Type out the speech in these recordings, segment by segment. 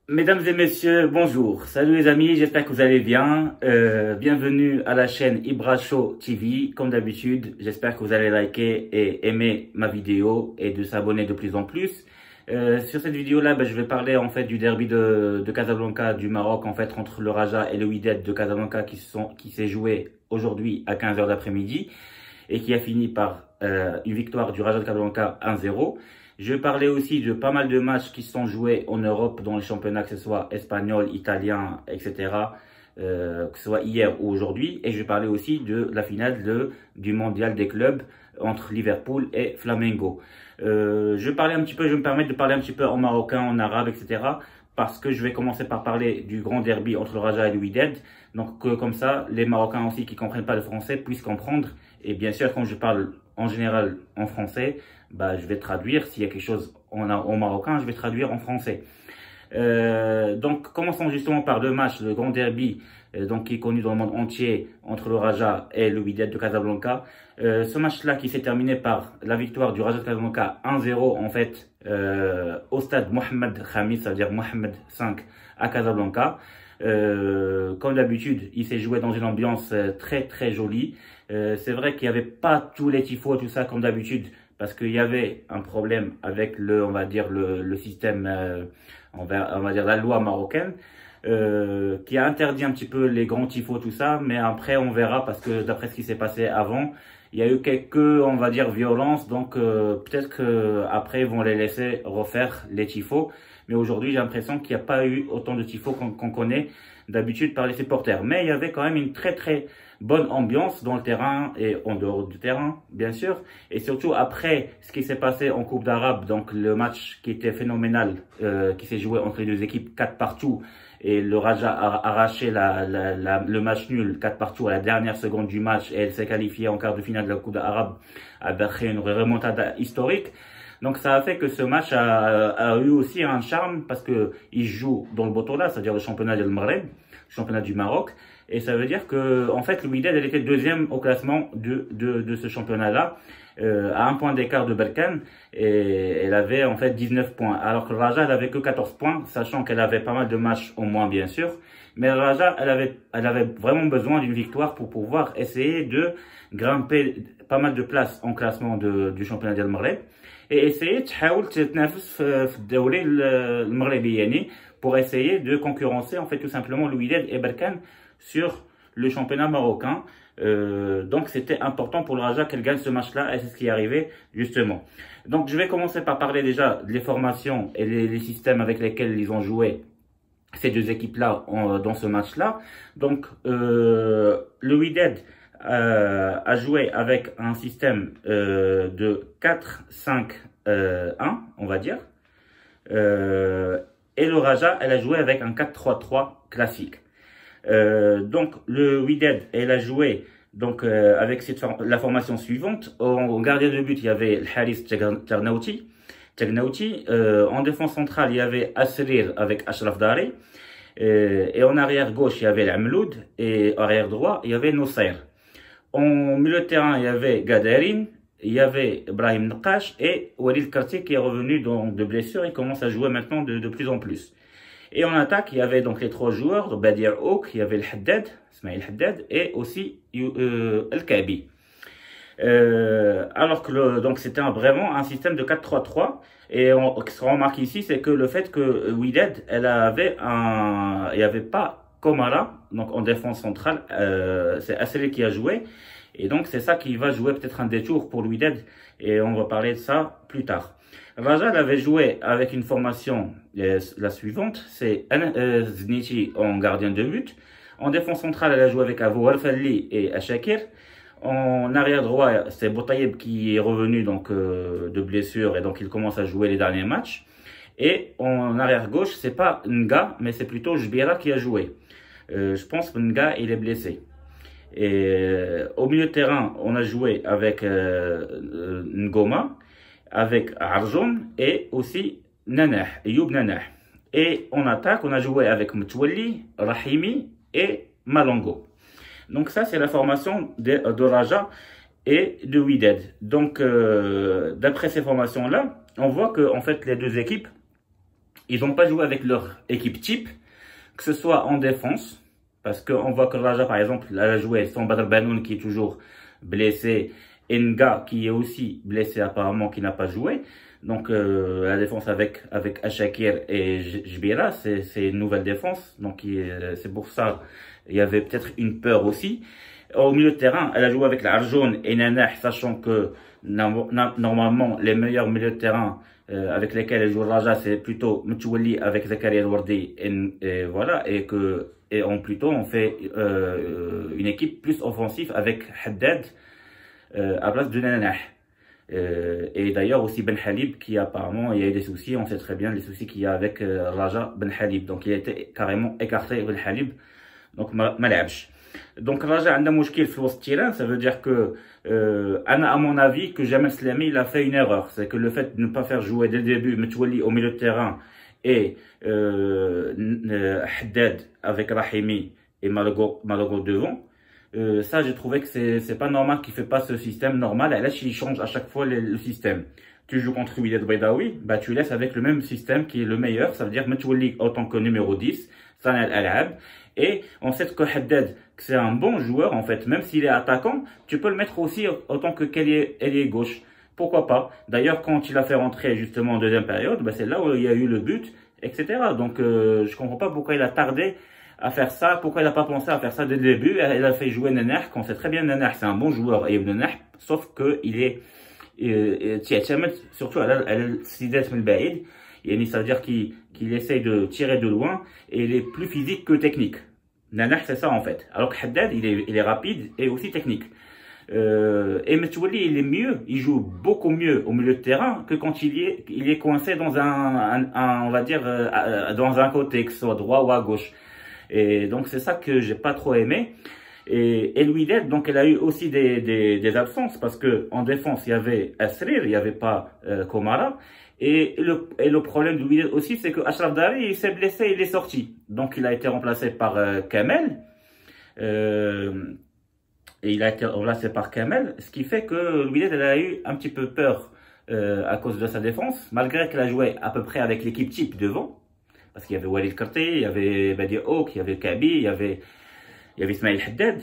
Mesdames et messieurs, bonjour. Salut les amis, j'espère que vous allez bien. Bienvenue à la chaîne Ibra Show TV. Comme d'habitude, j'espère que vous allez liker et aimer ma vidéo et de s'abonner de plus en plus. Sur cette vidéo-là, je vais parler en fait du derby de Casablanca du Maroc en fait entre le Raja et le Wydad de Casablanca qui s'est joué aujourd'hui à 15 h d'après-midi et qui a fini par une victoire du Raja de Casablanca 1-0. Je vais parler aussi de pas mal de matchs qui sont joués en Europe dans les championnats, que ce soit espagnol, italien, etc. Que ce soit hier ou aujourd'hui. Et je vais parler aussi de la finale du mondial des clubs entre Liverpool et Flamengo. Je vais me permettre de parler un petit peu en marocain, en arabe, etc. Parce que je vais commencer par parler du grand derby entre le Raja et le Wydad. Donc comme ça, les Marocains aussi qui comprennent pas le français puissent comprendre. Et bien sûr, quand je parle en général en français, je vais traduire. S'il y a quelque chose en marocain, je vais traduire en français. Donc commençons justement par deux matchs, le grand derby qui est connu dans le monde entier entre le Raja et le Wydad de Casablanca. Ce match-là qui s'est terminé par la victoire du Raja de Casablanca 1-0 en fait au stade Mohamed Khamis, ça veut dire Mohamed V à Casablanca. Comme d'habitude, il s'est joué dans une ambiance très très jolie. C'est vrai qu'il n'y avait pas tous les tifos, tout ça comme d'habitude, parce qu'il y avait un problème avec le système, on va dire la loi marocaine, qui a interdit un petit peu les grands tifos, tout ça. Mais après, on verra, parce que d'après ce qui s'est passé avant, il y a eu quelques, on va dire, violences. Donc peut-être qu'après, ils vont les laisser refaire les tifos. Mais aujourd'hui, j'ai l'impression qu'il n'y a pas eu autant de tifos qu'on connaît d'habitude par les supporters. Mais il y avait quand même une très très bonne ambiance dans le terrain et en dehors du terrain, bien sûr. Et surtout après ce qui s'est passé en Coupe d'Arabe, donc le match qui était phénoménal, qui s'est joué entre les deux équipes 4-2. Et le Raja a arraché le match nul 4-2 à la dernière seconde du match. Et elle s'est qualifiée en quart de finale de la Coupe d'Arabe avec une remontada historique. Donc ça a fait que ce match a eu aussi un charme parce que il joue dans le Botola, c'est-à-dire le championnat del Maghreb, le championnat du Maroc. Et ça veut dire que en fait le Wydad elle était deuxième au classement de ce championnat-là, à un point d'écart de Berkane, et elle avait en fait 19 points. Alors que le Raja elle avait que 14 points, sachant qu'elle avait pas mal de matchs au moins bien sûr. Mais le Raja elle avait vraiment besoin d'une victoire pour pouvoir essayer de grimper pas mal de places en classement du championnat del Maghreb. Et essayer تحاول تتنافس في الدوري المغربي يعني pour essayer de concurrencer en fait tout simplement le Wydad et Berkane sur le championnat marocain. Donc c'était important pour le Raja qu'elle gagne ce match-là et c'est ce qui est arrivé justement. Donc je vais commencer par parler déjà des formations et les systèmes avec lesquels ils ont joué ces deux équipes-là dans ce match-là. Donc le Wydad a joué avec un système de 4-5-1, on va dire. Et le Raja, elle a joué avec un 4-3-3 classique. Donc le Wydad, elle a joué avec la formation suivante. En gardien de but, il y avait el Haris Tagnaouti. En défense centrale, il y avait Asrir avec Ashraf Dari. Et en arrière gauche, il y avait l'Amloud. Et arrière droit, il y avait Noussair. En milieu de terrain, il y avait Gadarine, il y avait Brahim Nakash et Walid Karti qui est revenu de blessure. Il commence à jouer maintenant de plus en plus. Et en attaque, il y avait donc les trois joueurs, Badir Ouk, il y avait Ismail Haddad et aussi El Kabi. Alors que donc c'était vraiment un système de 4-3-3. Et ce qu'on remarque ici, c'est que le fait que Wydad, il n'y avait pas Komara, donc en défense centrale, c'est Asseli qui a joué. Et donc c'est ça qui va jouer peut-être un détour pour le Wydad. Et on va parler de ça plus tard. Raja avait joué avec une formation la suivante, c'est Zniti en gardien de but. En défense centrale, elle a joué avec Abou Al-Falli et Achakir. En arrière droit, c'est Boutayeb qui est revenu de blessure et donc il commence à jouer les derniers matchs. Et en arrière gauche, c'est pas Nga, mais c'est plutôt Jbira qui a joué. Je pense que Nga il est blessé. Et au milieu de terrain, on a joué avec Ngoma, avec Arjoun et aussi Youb Nanah. Et en attaque, on a joué avec Mtwali, Rahimi et Malongo. Donc ça, c'est la formation de Raja et de Wydad. Donc, d'après ces formations-là, on voit que en fait, les deux équipes, ils n'ont pas joué avec leur équipe type, que ce soit en défense, parce qu'on voit que Raja, par exemple, elle a joué sans Badr Banoun qui est toujours blessé, Nga qui est aussi blessé apparemment, qui n'a pas joué. Donc la défense avec Achakir et Jbira, c'est une nouvelle défense. Donc c'est pour ça il y avait peut-être une peur aussi. Au milieu de terrain, elle a joué avec l'Arjoun et Nanah, sachant que normalement les meilleurs milieux de terrain avec lesquels elle joue Raja, c'est plutôt Mtouali avec Zakaria El-Wardi et voilà, et on fait une équipe plus offensive avec Haddad à place de Nanah. Et d'ailleurs aussi Ben Halib qui apparemment il y a eu des soucis, on sait très bien les soucis qu'il y a avec Raja Ben Halib, donc il a été carrément écarté Ben Halib, donc ما لعبش. Donc Raja a un مشكل في الوسط terrain, ça veut dire que à mon avis que Jamel Slami il a fait une erreur, c'est que le fait de ne pas faire jouer dès le début Metwali au milieu de terrain et Haddad avec Rahimi et Malago devant. Ça, j'ai trouvé que c'est pas normal qu'il fait pas ce système normal. Et là, il change à chaque fois le système. Tu joues contre Wydad Baidawi, bah tu laisses avec le même système qui est le meilleur. Ça veut dire Metwali autant que numéro 10, Sana Al-Alab. Et on sait que Haddad, que c'est un bon joueur en fait, même s'il est attaquant, tu peux le mettre aussi autant que ailier gauche. Pourquoi pas? D'ailleurs, quand il a fait rentrer justement en deuxième période, bah, c'est là où il y a eu le but, etc. Donc, je comprends pas pourquoi il a tardé à faire ça, pourquoi il n'a pas pensé à faire ça dès le début. Il a fait jouer Nenah, qu'on sait très bien Nenah, c'est un bon joueur, et Nenah, sauf qu'il est, surtout à l'Sidet Melbaïd, ça veut dire qu'il essaye de tirer de loin, et il est plus physique que technique. Nenah, c'est ça en fait. Alors que Haddad, il est rapide et aussi technique. Et Metwali, il est mieux, il joue beaucoup mieux au milieu de terrain que quand il est coincé dans on va dire, dans un côté, que ce soit droit ou à gauche. Et donc c'est ça que j'ai pas trop aimé. Et Wydad, donc elle a eu aussi des absences parce que en défense il y avait Asrir, il n'y avait pas Komara. Et le problème de Wydad aussi, c'est que Ashraf Dari il s'est blessé, il est sorti. Donc il a été remplacé par Kamel. Et il a été remplacé par Kamel, ce qui fait que Wydad elle a eu un petit peu peur à cause de sa défense, malgré qu'elle a joué à peu près avec l'équipe type devant. Parce qu'il y avait Walid Karti, il y avait Badi Oak, il y avait Kabi, il y avait Ismail Haddad.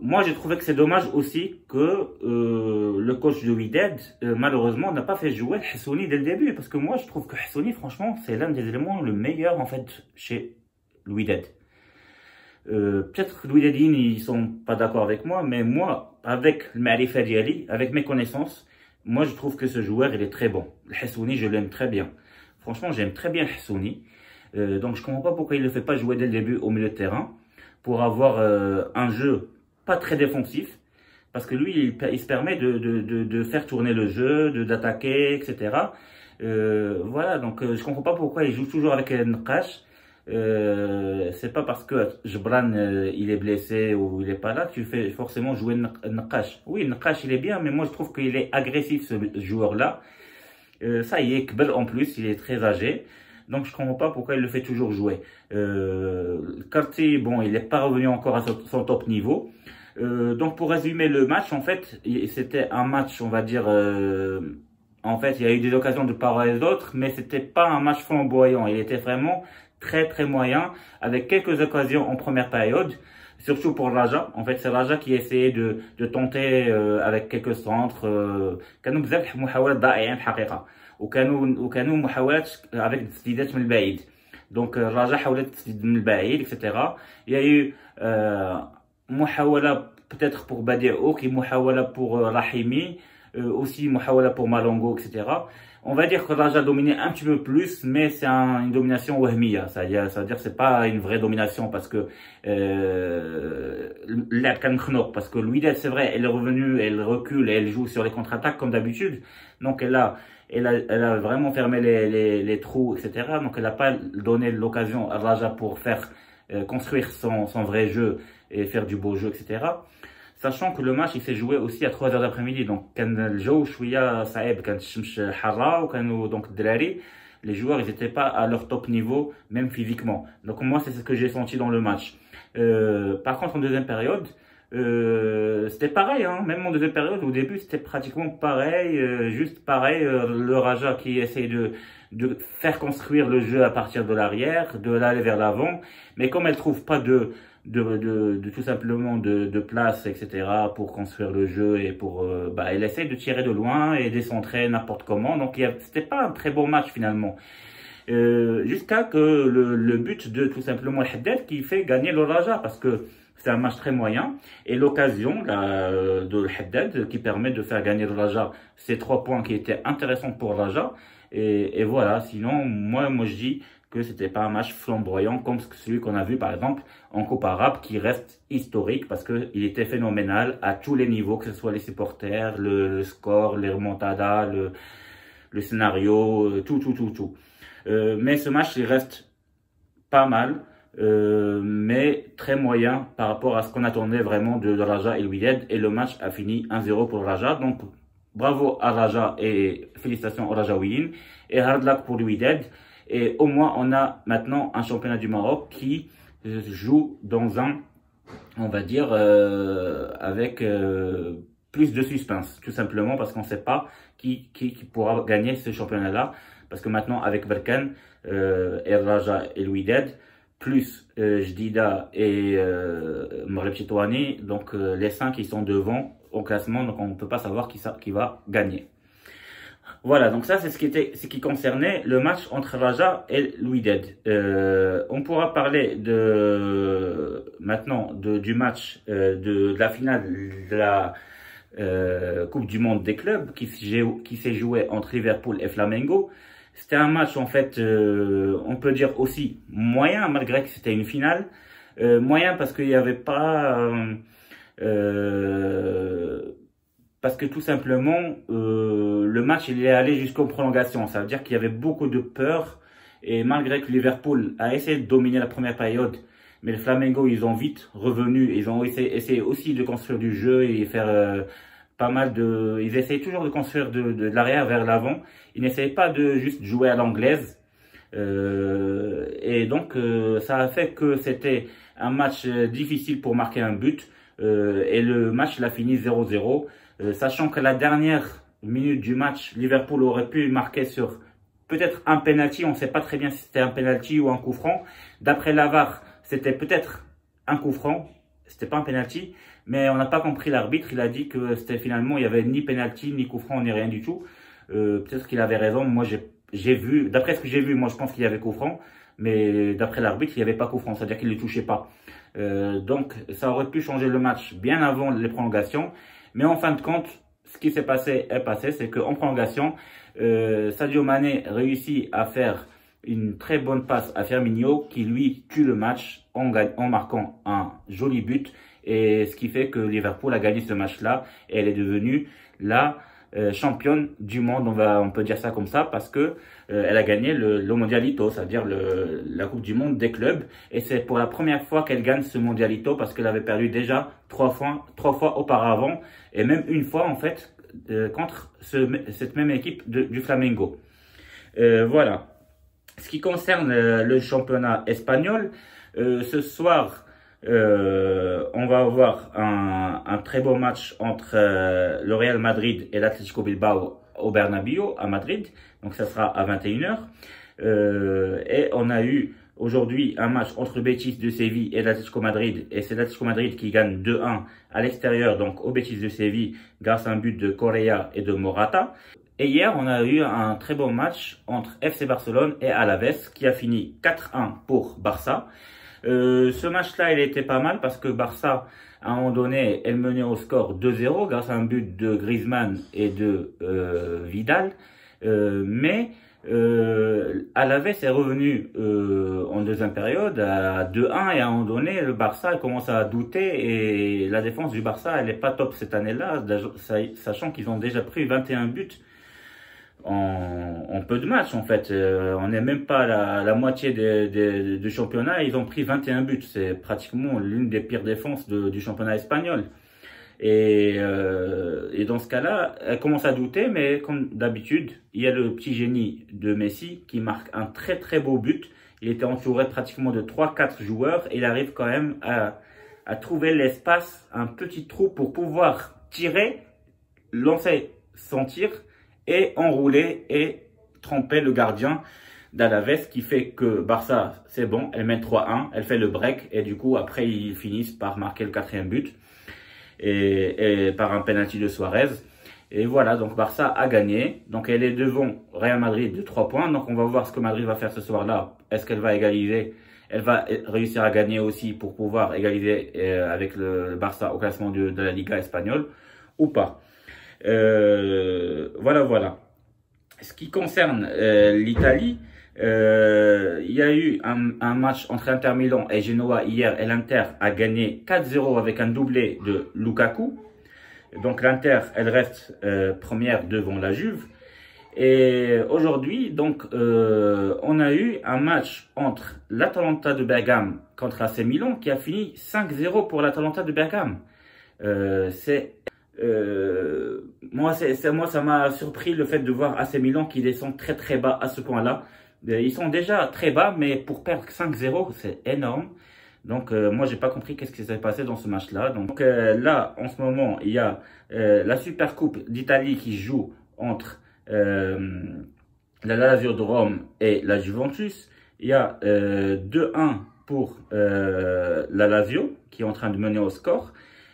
Moi, j'ai trouvé que c'est dommage aussi que le coach de Wydad, malheureusement, n'a pas fait jouer Hassouni dès le début. Parce que moi, je trouve que Hassouni, franchement, c'est l'un des éléments le meilleur, en fait, chez Wydad. Peut-être que Wydadine, ils sont pas d'accord avec moi, mais moi, avec le Ma'rifa Diali, avec mes connaissances, moi, je trouve que ce joueur, il est très bon. Le Hassouni, je l'aime très bien. Franchement, j'aime très bien Hassouni. Donc, je comprends pas pourquoi il ne le fait pas jouer dès le début au milieu de terrain pour avoir un jeu pas très défensif. Parce que lui, il se permet de faire tourner le jeu, d'attaquer, etc. Voilà, donc je comprends pas pourquoi il joue toujours avec Nqash. C'est pas parce que Jebran il est blessé ou il est pas là que tu fais forcément jouer Nqash. Oui, Nqash il est bien, mais moi je trouve qu'il est agressif ce joueur-là. Ça y est, Kbel en plus, il est très âgé. Donc je comprends pas pourquoi il le fait toujours jouer. Karti, bon, il n'est pas revenu encore à son top niveau. Donc pour résumer le match, en fait, c'était un match, on va dire, en fait, il y a eu des occasions de part et d'autre, mais c'était pas un match flamboyant. Il était vraiment très très moyen, avec quelques occasions en première période. Surtout pour Raja. En fait, c'est Raja qui essayait de tenter avec quelques centres. كانوا بزاف محاولات ضائعين في الحقيقة. وكانوا محاولات avec تسديدات من البعيد. Donc Raja حاولت تسديد من البعيد, etc. Il y a eu محاولة peut-être pour Badi Ouk, محاولة pour Rahimi, aussi محاولة pour Malongo, etc. On va dire que Raja a dominé un petit peu plus, mais c'est une domination wahmiya. Ça veut dire que c'est pas une vraie domination parce que parce que Wydad, c'est vrai, elle est revenue, elle recule et elle joue sur les contre-attaques comme d'habitude. Donc elle a vraiment fermé les trous, etc. Donc elle n'a pas donné l'occasion à Raja pour faire construire son vrai jeu et faire du beau jeu, etc. Sachant que le match il s'est joué aussi à 3h d'après-midi, donc كان الجو شويه صعيب, كانت الشمس حاره وكانوا donc الدراري les joueurs ils n'étaient pas à leur top niveau même physiquement. Donc moi c'est ce que j'ai senti dans le match. Par contre en deuxième période c'était pareil, hein. Même en deuxième période, au début, c'était pratiquement pareil, juste pareil. Le Raja qui essaye de faire construire le jeu à partir de l'arrière, de l'aller vers l'avant, mais comme elle trouve pas de tout simplement de place, etc. pour construire le jeu et pour, elle essaye de tirer de loin et décentrer n'importe comment. Donc c'était pas un très bon match finalement. Jusqu'à que le but de tout simplement El Haddad qui fait gagner le Raja parce que c'est un match très moyen et l'occasion de El Haddad qui permet de faire gagner le Raja, ces 3 points qui étaient intéressants pour le Raja et voilà. Sinon moi je dis que c'était pas un match flamboyant comme celui qu'on a vu par exemple en Coupe arabe qui reste historique parce que il était phénoménal à tous les niveaux, que ce soit les supporters, le score, les remontadas, le scénario, tout. Mais ce match, il reste pas mal, mais très moyen par rapport à ce qu'on attendait vraiment de Raja et le Wydad. Et le match a fini 1-0 pour Raja. Donc, bravo à Raja et félicitations au Rajaouiyin. Et hard luck pour le Wydad. Et au moins, on a maintenant un championnat du Maroc qui joue dans on va dire, avec plus de suspense. Tout simplement parce qu'on ne sait pas qui pourra gagner ce championnat-là. Parce que maintenant, avec Berkane, El Raja et le Wydad, plus Jdida et Maghreb Chitouani, donc les 5 qui sont devant au classement, donc on ne peut pas savoir qui va gagner. Voilà, donc ça c'est ce qui concernait le match entre Raja et le Wydad. On pourra parler maintenant du match de la finale de la Coupe du Monde des clubs qui s'est joué entre Liverpool et Flamengo. C'était un match en fait, on peut dire aussi moyen malgré que c'était une finale. Moyen parce qu'il n'y avait pas... parce que tout simplement, le match il est allé jusqu'aux prolongations. Ça veut dire qu'il y avait beaucoup de peur. Et malgré que Liverpool a essayé de dominer la première période, mais le Flamengo, ils ont vite revenu. Ils ont essayé aussi de construire du jeu et faire pas mal de... Ils essayent toujours de construire de l'arrière vers l'avant. Ils n'essayent pas de juste jouer à l'anglaise. Et donc, ça a fait que c'était un match difficile pour marquer un but. Et le match l'a fini 0-0. Sachant que la dernière minute du match, Liverpool aurait pu marquer sur peut-être un penalty. On ne sait pas très bien si c'était un penalty ou un coup franc. D'après la VAR, c'était peut-être un coup franc. C'était pas un penalty. Mais on n'a pas compris l'arbitre. Il a dit que c'était finalement, il n'y avait ni penalty, ni coup franc, ni rien du tout. Peut-être qu'il avait raison. Moi, j'ai vu, d'après ce que j'ai vu, moi je pense qu'il y avait coup franc. Mais d'après l'arbitre, il n'y avait pas coup franc. C'est-à-dire qu'il ne le touchait pas. Donc, ça aurait pu changer le match bien avant les prolongations. Mais en fin de compte, ce qui s'est passé est passé. C'est qu'en prolongation, Sadio Mané réussit à faire une très bonne passe à Firmino qui lui tue le match en marquant un joli but. Et ce qui fait que Liverpool a gagné ce match-là. Et elle est devenue la championne du monde, on peut dire ça comme ça, parce que elle a gagné le Mondialito, c'est-à-dire la Coupe du Monde des clubs. Et c'est pour la première fois qu'elle gagne ce Mondialito, parce qu'elle avait perdu déjà trois fois auparavant, et même une fois en fait, contre cette même équipe du Flamengo. Voilà. Ce qui concerne le championnat espagnol, ce soir, on va avoir un très beau match entre le Real Madrid et l'Atlético Bilbao au Bernabéu à Madrid. Donc ça sera à 21 h. Et on a eu aujourd'hui un match entre le Betis de Séville et l'Atlético Madrid. Et c'est l'Atlético Madrid qui gagne 2-1 à l'extérieur, donc au Betis de Séville, grâce à un but de Correa et de Morata. Et hier, on a eu un très beau match entre FC Barcelone et Alaves qui a fini 4-1 pour Barça. Ce match-là, il était pas mal parce que Barça, à un moment donné, elle menait au score 2-0 grâce à un but de Griezmann et de Vidal. Mais Alaves est revenu en deuxième période à 2-1 et à un moment donné, le Barça commence à douter et la défense du Barça, elle n'est pas top cette année-là, sachant qu'ils ont déjà pris 21 buts. En peu de matchs en fait, on n'est même pas à la moitié du championnat, ils ont pris 21 buts, c'est pratiquement l'une des pires défenses du championnat espagnol. Et dans ce cas-là, elle commence à douter, mais comme d'habitude, il y a le petit génie de Messi qui marque un très très beau but. Il était entouré pratiquement de 3-4 joueurs et il arrive quand même à trouver l'espace, un petit trou pour pouvoir tirer, lancer son tir et enrouler et tromper le gardien d'Alaves, qui fait que Barça, c'est bon, elle mène 3-1, elle fait le break et du coup après ils finissent par marquer le 4e but et par un penalty de Suarez. Et voilà, donc Barça a gagné. Donc elle est devant Real Madrid de 3 points. Donc on va voir ce que Madrid va faire ce soir-là. Est-ce qu'elle va égaliser? Elle va réussir à gagner aussi pour pouvoir égaliser avec le Barça au classement de la Liga espagnole ou pas. Voilà. Ce qui concerne l'Italie, il y a eu un match entre Inter Milan et Genoa hier et l'Inter a gagné 4-0 avec un doublé de Lukaku. Donc l'Inter, elle reste première devant la Juve. Et aujourd'hui, donc, on a eu un match entre l'Atalanta de Bergame contre AC Milan qui a fini 5-0 pour l'Atalanta de Bergame. Moi, ça m'a surpris le fait de voir AC Milan qui descend très bas à ce point-là. Ils sont déjà très bas, mais pour perdre 5-0, c'est énorme. Donc, moi, j'ai pas compris qu'est-ce qui s'est passé dans ce match-là. Donc, là, en ce moment, il y a la Supercoupe d'Italie qui joue entre la Lazio de Rome et la Juventus. Il y a 2-1 pour la Lazio qui est en train de mener au score.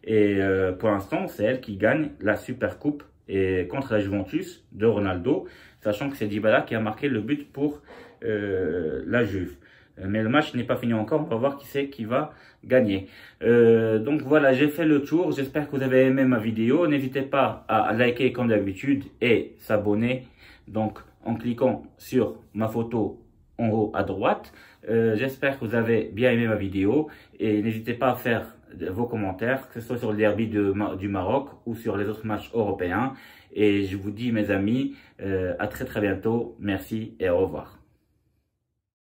Et pour l'instant, c'est elle qui gagne la Supercoupe et contre la Juventus de Ronaldo, sachant que c'est Dybala qui a marqué le but pour la Juve. Mais le match n'est pas fini encore, on va voir qui c'est qui va gagner. Donc voilà, j'ai fait le tour, j'espère que vous avez aimé ma vidéo. N'hésitez pas à liker comme d'habitude et s'abonner donc en cliquant sur ma photo en haut à droite. J'espère que vous avez bien aimé ma vidéo et n'hésitez pas à faire vos commentaires, que ce soit sur le derby du Maroc ou sur les autres matchs européens. Et je vous dis mes amis, à très bientôt, merci et au revoir.